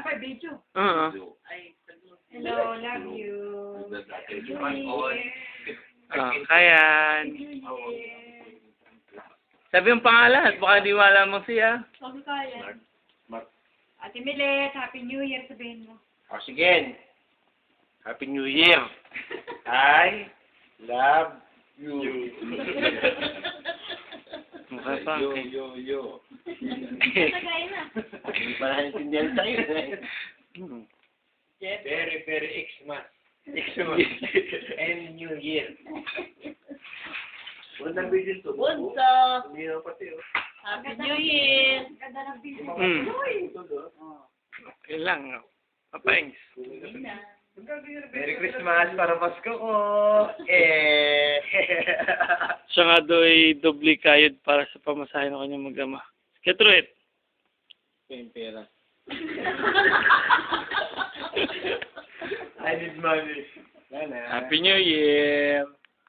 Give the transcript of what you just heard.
pa video. Oo. Hello, love you. Kayan. Sabi yung pangalan at baka di wala mo siya. Sabi kaya. Ate Milet, Happy New Year sabihin mo. O, sige. Happy New Year. I love you. Mukha pa. Yo. Tagay na. Hindi pa naintindihan sa'yo. Hmm. Very Xmas. And New Year. Unang video to. Bunso. Hindi na pati. Happy New Year. Ganda ng video. Okay lang. Papangs. Merry Christmas para Pasko ko. Siya nga daw ay doble kayod para sa pamasahe ng kanyang mag-ama. Ketruit. Yung pera. I need money. Happy New Year.